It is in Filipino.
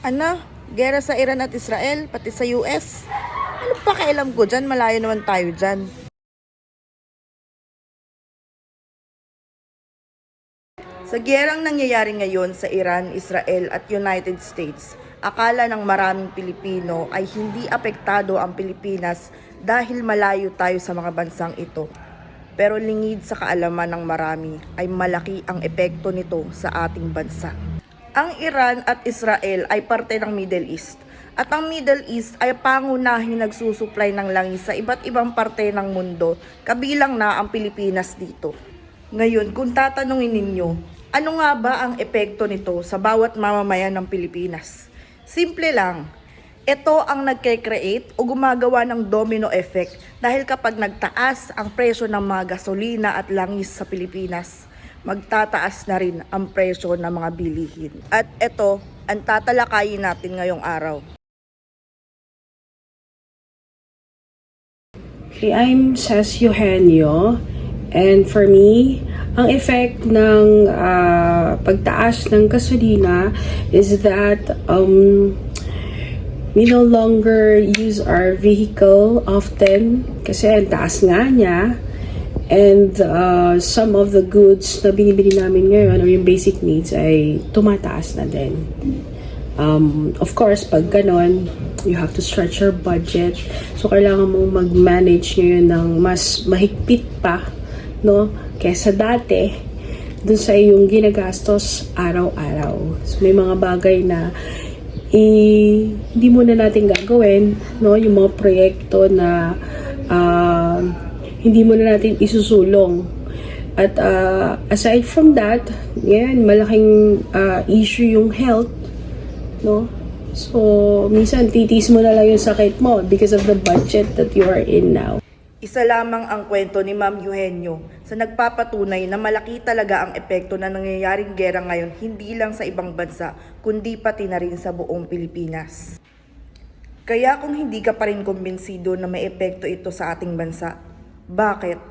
Ano? Gera sa Iran at Israel, pati sa US. Ano pa kailam ko dyan? Malayo naman tayo dyan. Sa gerang nangyayari ngayon sa Iran, Israel at United States, akala ng maraming Pilipino ay hindi apektado ang Pilipinas dahil malayo tayo sa mga bansang ito. Pero lingid sa kaalaman ng marami ay malaki ang epekto nito sa ating bansa. Ang Iran at Israel ay parte ng Middle East. At ang Middle East ay pangunahing nagsusupply ng langis sa iba't ibang parte ng mundo, kabilang na ang Pilipinas dito. Ngayon, kung tatanungin ninyo, ano nga ba ang epekto nito sa bawat mamamayan ng Pilipinas? Simple lang. Ito ang nagke-create o gumagawa ng domino effect dahil kapag nagtaas ang presyo ng mga gasolina at langis sa Pilipinas, magtataas na rin ang presyo ng mga bilihin. At ito ang tatalakayin natin ngayong araw. Okay, I'm Ces Eugenio, and for me, ang effect ng pagtaas ng gasolina is that we no longer use our vehicle often kasi ang taas nga niya, and some of the goods na binibili namin ngayon or yung basic needs ay tumataas na din. Of course, pag ganon, you have to stretch your budget. So, kailangan mong mag-manage ngayon ng mas mahigpit pa, no? Kesa dati, dun sa iyong ginagastos araw-araw. So, may mga bagay na hindi muna natin gagawin, no? Yung mga proyekto na hindi muna natin isusulong. At aside from that, yan, malaking issue yung health, no? So, minsan titis mo na lang yung sakit mo because of the budget that you are in now. Isa lamang ang kwento ni Ma'am Eugenio sa nagpapatunay na malaki talaga ang epekto na nangyayaring gera ngayon hindi lang sa ibang bansa, kundi pati na rin sa buong Pilipinas. Kaya kung hindi ka pa rin kumbinsido na may epekto ito sa ating bansa, bakit?